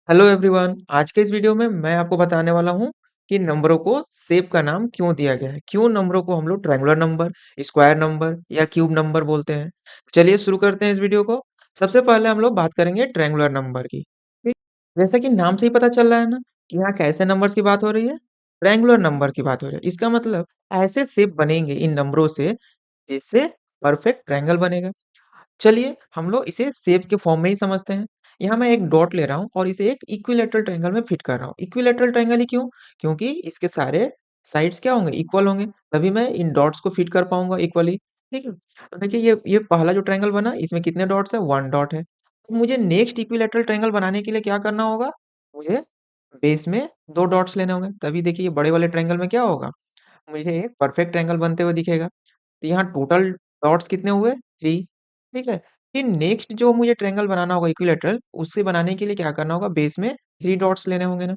Hello everyone. आज के इस वीडियो में मैं आपको बताने वाला हूँ कि नंबरों को शेप का नाम क्यों दिया गया है। क्यों नंबरों को हम लोग ट्रायंगुलर नंबर, स्क्वायर नंबर या क्यूब नंबर बोलते हैं। चलिए शुरू करते हैं इस वीडियो को। सबसे पहले हम लोग बात करेंगे ट्रायंगुलर नंबर की। ठीक, जैसा कि नाम से ही पता चल रहा है ना कि यहाँ कैसे नंबर्स की बात हो रही है। ट्रायंगुलर नंबर की बात हो रही है। इसका मतलब ऐसे शेप बनेंगे इन नंबरों से जिससे परफेक्ट ट्रायंगल बनेगा। चलिए हम लोग इसे शेप के फॉर्म में ही समझते हैं। यहाँ मैं एक डॉट ले रहा हूँ और इसे एक इक्विलैटरल ट्रायंगल में फिट कर रहा हूँ। इक्विलैटरल ट्रायंगल ही क्यों? क्योंकि इसके सारे साइड्स क्या होंगे? इक्वल होंगे, तभी मैं इन डॉट्स को फिट कर पाऊँगा इक्वली। ठीक है? तो देखिए ये पहला जो ट्रायंगल बना इसमें कितने डॉट्स हैं? 1 डॉट है। तो मुझे नेक्स्ट इक्विलैटरल ट्रायंगल बनाने के लिए क्या करना होगा? मुझे बेस में 2 डॉट्स लेने होंगे। तभी देखिए ये बड़े वाले ट्रायंगल में क्या होगा? मुझे एक परफेक्ट ट्रायंगल बनते हुए दिखेगा। तो यहाँ टोटल डॉट्स कितने हुए? 3। ठीक है? फिर नेक्स्ट जो मुझे ट्रायंगल बनाना होगा इक्विलैटरल, उसे बनाने के लिए क्या करना होगा? बेस में 3 डॉट्स लेने होंगे ना,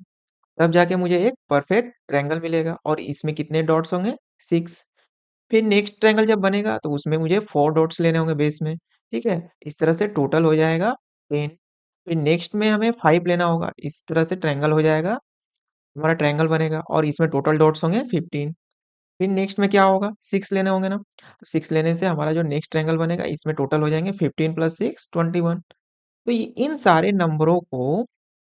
तब जाके मुझे एक परफेक्ट ट्रायंगल मिलेगा और इसमें कितने डॉट्स होंगे? 6। फिर नेक्स्ट ट्रायंगल जब बनेगा तो उसमें मुझे 4 डॉट्स लेने होंगे बेस में, ठीक है? इस तरह से टोटल हो जाएगा 10। फिर नेक्स्ट में हमें 5 लेना होगा, इस तरह से ट्रायंगल हो जाएगा, हमारा ट्रायंगल बनेगा और इसमें टोटल डॉट्स होंगे 15। फिर नेक्स्ट में क्या होगा? 6 लेने होंगे ना, तो 6 लेने से हमारा जो नेक्स्ट ट्रायंगल बनेगा इसमें टोटल हो जाएँगे 15 + 6 21। तो ये इन सारे नंबरों को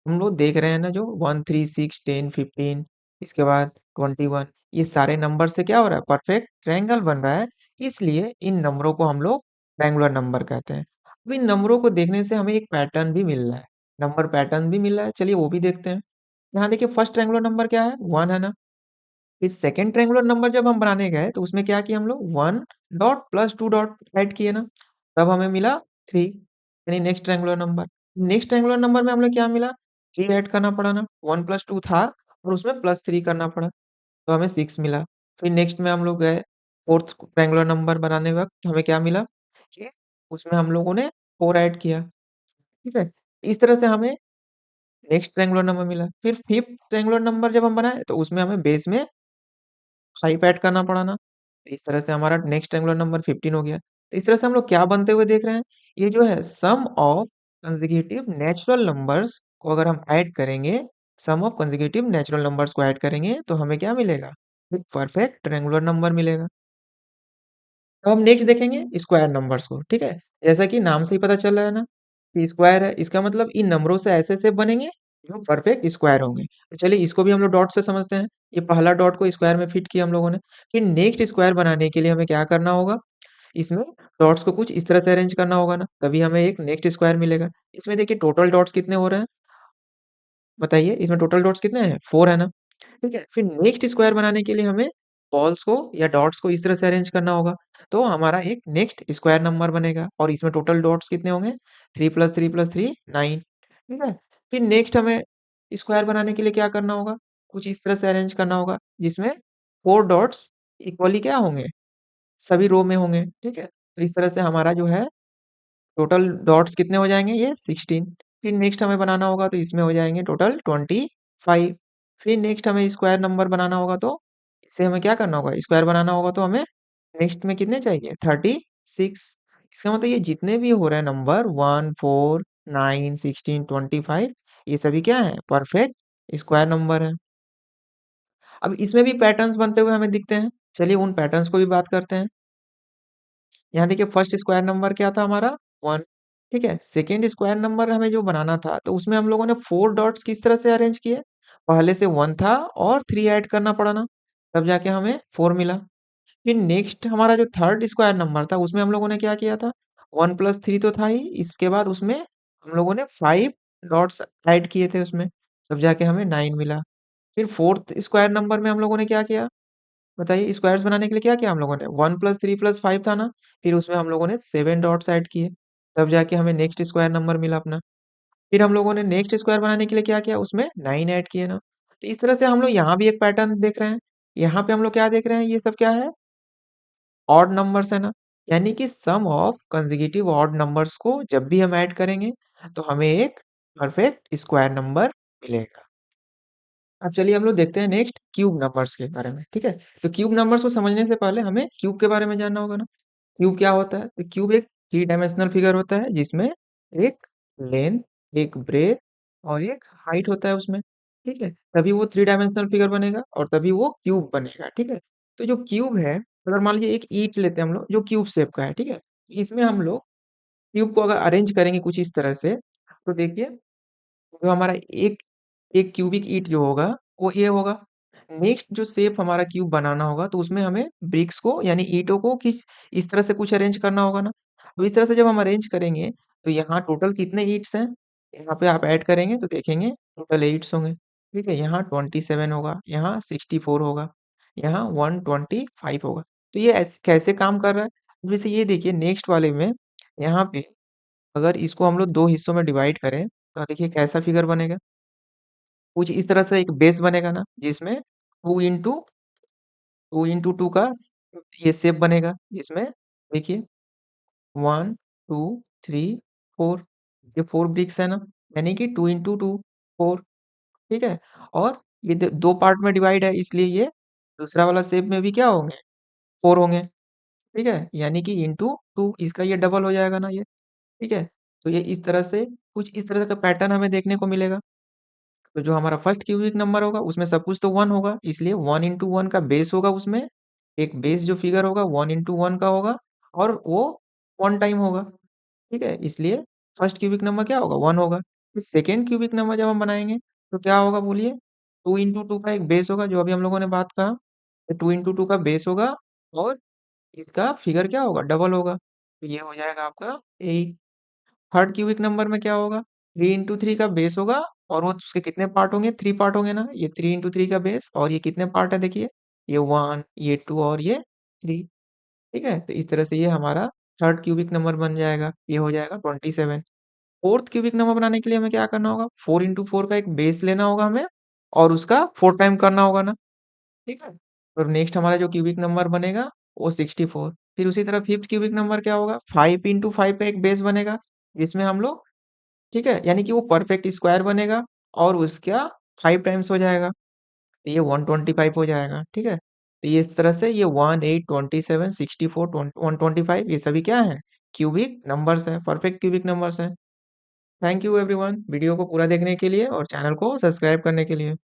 हम लोग देख रहे हैं ना, जो 1 3 6 10 15 इसके बाद 21, ये सारे नंबर से क्या हो रहा है? परफेक्ट ट्रायंगल बन रहा है। इसलिए इन नंबरों को हम लोग ट्रायंगुलर नंबर कहते हैं। अब इन नंबरों को देखने से हमें एक पैटर्न भी मिल रहा है, नंबर पैटर्न भी मिल रहा है। चलिए वो भी देखते हैं। यहाँ देखिए फर्स्ट ट्रायंगुलर नंबर क्या है? 1 है ना। फिर सेकंड ट्रायंगुलर नंबर जब हम बनाने गए तो उसमें क्या किए हम लोग? 1 डॉट प्लस 2 डॉट ऐड किए ना, तब हमें मिला 3, यानी next triangular number. Next triangular number में हमें क्या मिला? 3 ऐड करना पड़ा ना, 1 + 2 था और उसमें +3 करना पड़ा, तो हमें 6 मिला। फिर नेक्स्ट में हम लोग गए, फोर्थ ट्रायंगुलर नंबर बनाने वक़्त हमें क्या मिला कि उसमें हम लोगों ने 4 ऐड किया, ठीक है? इस तरह से हमें नेक्स्ट ट्रायंगुलर नंबर मिला। फिर फिफ्थ ट्रायंगुलर नंबर जब हम बनाए तो उसमें हमें बेस में 5 ऐड करना पड़ा ना, तो इस तरह से हमारा नेक्स्ट रेगुलर नंबर 15 हो गया। तो इस तरह से हम लोग क्या बनते हुए देख रहे हैं? ये जो है सम ऑफ कंसेक्यूटिव नेचुरल नंबर्स को अगर हम ऐड करेंगे, सम ऑफ कंसेक्यूटिव नेचुरल नंबर्स को ऐड करेंगे तो हमें क्या मिलेगा? एक परफेक्ट रेगुलर नंबर मिलेगा। अब हम नेक्स्ट देखेंगे स्क्वायर नंबर्स को, ठीक है? जैसा कि नाम से ही पता चल रहा है ना कि स्क्वायर है, इसका मतलब इन नंबरों से ऐसे शेप बनेंगे जो परफेक्ट स्क्वायर होंगे। तो चलिए इसको भी हम लोग डॉट से समझते हैं। ये पहला डॉट को स्क्वायर में फिट किया हम लोगों ने। फिर नेक्स्ट स्क्वायर बनाने के लिए हमें क्या करना होगा? इसमें डॉट्स को कुछ इस तरह से अरेंज करना होगा ना, तभी हमें एक नेक्स्ट स्क्वायर मिलेगा। इसमें देखिए टोटल डॉट्स कितने हो रहे हैं? बताइए इसमें टोटल डॉट्स कितने हैं? 4 है ना? ठीक है? फिर नेक्स्ट स्क्वायर बनाने के लिए हमें बॉल्स को या डॉट्स को इस तरह से अरेंज करना होगा, तो हमारा एक नेक्स्ट स्क्वायर नंबर बनेगा और इसमें टोटल डॉट्स कितने होंगे? 3 + 3 + 3 9। ठीक है? फिर नेक्स्ट हमें स्क्वायर बनाने के लिए क्या करना होगा? कुछ इस तरह से अरेंज करना होगा, जिसमें 4 डॉट्स इक्वली क्या होंगे? सभी रो में होंगे, ठीक है? तो इस तरह से हमारा जो है टोटल डॉट्स कितने हो जाएँगे? ये 16। फिर नेक्स्ट हमें बनाना होगा तो इसमें हो जाएँगे टोटल 25। फिर नेक्स्ट हमें स्क्वायर नंबर बनाना होगा तो इससे हमें क्या करना होगा? स्क्वायर बनाना होगा तो हमें नेक्स्ट में कितने चाहिए? 36। इसका मतलब ये जितने भी हो रहे हैं नंबर 1, 4, 9, 16, 25, ये सभी क्या हैं? परफेक्ट स्क्वायर नंबर हैं। अब इसमें भी पैटर्न्स बनते हुए हमें दिखते हैं। चलिए उन पैटर्न्स को भी बात करते हैं। यहाँ देखिए फर्स्ट स्क्वायर नंबर क्या था हमारा? 1, ठीक है? सेकंड स्क्वायर नंबर हमें जो बनाना था, तो उसमें हम लोगों ने 4 डॉट्स किस तरह से अरेंज किए? पहले से 1 था और 3 ऐड करना पड़ा ना, तब जाके हमें 4 मिला। फिर नेक्स्ट हमारा जो थर्ड स्क्वायर नंबर था, उसमें हम लोगों ने क्या किया था? 1 + 3 तो था ही, इसके बाद उसमें हम लोगों ने 5 डॉट्स ऐड किए थे उसमें, तब जाके हमें 9 मिला। फिर फोर्थ स्क्वायर नंबर में हम लोगों ने क्या किया? बताइए स्क्वायर्स बनाने के लिए क्या किया हम लोगों ने? 1 + 3 + 5 था ना, फिर उसमें हम लोगों ने 7 डॉट्स ऐड किए, तब जाके हमें नेक्स्ट स्क्वायर नंबर मिला अपना। फिर हम लोगों ने नेक्स्ट स्क्वायर बनाने के लिए क्या किया? उसमें 9 ऐड किए ना। तो इस तरह से हम लोग यहाँ भी एक पैटर्न देख रहे हैं। यहाँ पे हम लोग क्या देख रहे हैं? ये सब क्या है? ऑड नंबर्स है ना, यानी कि सम ऑफ कंसेक्यूटिव ऑड नंबर्स को जब भी हम ऐड करेंगे, तो हमें एक परफेक्ट स्क्वायर नंबर मिलेगा। अब चलिए हम लोग देखते हैं नेक्स्ट क्यूब नंबर्स के बारे में, ठीक है? तो क्यूब नंबर्स को समझने से पहले हमें क्यूब के बारे में जानना होगा ना। क्यूब क्या होता है? तो क्यूब एक थ्री डायमेंशनल फिगर होता है जिसमें एक लेंथ, एक ब्रेथ और एक हाइट होता है उसमें, ठीक है? तभी वो थ्री डायमेंशनल फिगर बनेगा और तभी वो क्यूब बनेगा, ठीक है? तो जो क्यूब है, अगर मान लीजिए एक ईंट लेते हैं हम लोग जो क्यूब शेप का है, ठीक है? इसमें हम लोग क्यूब को अगर अरेंज करेंगे कुछ इस तरह से, तो देखिए जो हमारा एक एक क्यूबिक ईंट जो होगा, वो ये होगा। नेक्स्ट जो शेप हमारा क्यूब बनाना होगा, तो उसमें हमें ब्रिक्स को यानी ईंटों को किस इस तरह से कुछ अरेंज करना होगा ना। तो इस तरह से जब हम अरेंज करेंगे, तो यहाँ टोटल कितने ईंट्स हैं? यहाँ पे आप ऐड करेंगे तो देखेंगे टोटल 8 होंगे, ठीक है? यहाँ 27 होगा, यहाँ 64 होगा, यहाँ 125 होगा। तो ये कैसे काम कर रहा है? जैसे ये देखिए नेक्स्ट वाले में, यहाँ पे अगर इसको हम लोग 2 हिस्सों में डिवाइड करें, तो देखिए कैसा फिगर बनेगा? कुछ इस तरह से एक बेस बनेगा ना, जिसमें 2 इंटू 2 का ये शेप बनेगा, जिसमें देखिए 1, 2, 3, 4 ये 4 ब्रिक्स है ना, यानी कि 2 इंटू 2 4 ठीक है? और ये 2 पार्ट में डिवाइड है इसलिए ये दूसरा वाला शेप में भी क्या होंगे? 4 होंगे, ठीक है? यानी कि इंटू 2 इसका ये डबल हो जाएगा ना ये, ठीक है? तो ये इस तरह से कुछ इस तरह का पैटर्न हमें देखने को मिलेगा। तो जो हमारा फर्स्ट क्यूबिक नंबर होगा उसमें सब कुछ तो 1 होगा, इसलिए 1 इंटू 1 का बेस होगा उसमें, एक बेस जो फिगर होगा 1 इंटू 1 का होगा और वो 1 टाइम होगा, ठीक है? इसलिए फर्स्ट क्यूबिक नंबर क्या होगा? 1 होगा। फिर सेकंड क्यूबिक नंबर जब हम बनाएँगे तो क्या होगा बोलिए? 2 इंटू 2 का एक बेस होगा जो अभी हम लोगों ने बात कहा, तो 2 इंटू 2 का बेस होगा और इसका फिगर क्या होगा? डबल होगा। तो ये हो जाएगा आपका 8। थर्ड क्यूबिक नंबर में क्या होगा? 3 इंटू 3 का बेस होगा और वो उसके कितने पार्ट होंगे? 3 पार्ट होंगे ना? ये 3 इंटू 3 का बेस और ये कितने पार्ट है देखिए? ये 1, ये 2 और ये 3 ठीक है? तो इस तरह से ये हमारा थर्ड क्यूबिक नंबर बन जाएगा। ये हो जाएगा 27। फोर्थ क्यूबिक नंबर बनाने के लिए हमें क्या करना होगा? 4 इंटू 4 का एक बेस लेना होगा हमें और उसका 4 टाइम करना होगा ना? ठीक है? और नेक्स्ट हमारा जो क्यूबिक नंबर बनेगा वो 64 फिर उसी तरह फिफ्थ क्यूबिक नंबर क्या होगा? 5 इंटू 5 का एक बेस बनेगा जिसमें हम लोग ठीक है? यानी कि वो परफेक्ट स्क्वायर बनेगा और उसका 5 टाइम्स हो जाएगा, तो ये 125 हो जाएगा, ठीक है? तो ये इस तरह से ये 1, 8, 27, 64, 125 ये सभी क्या हैं? क्यूबिक नंबर्स हैं, परफेक्ट क्यूबिक नंबर्स हैं। थैंक यू एवरीवन वीडियो को पूरा देखने के लिए और चैनल को सब्सक्राइब करने के लिए।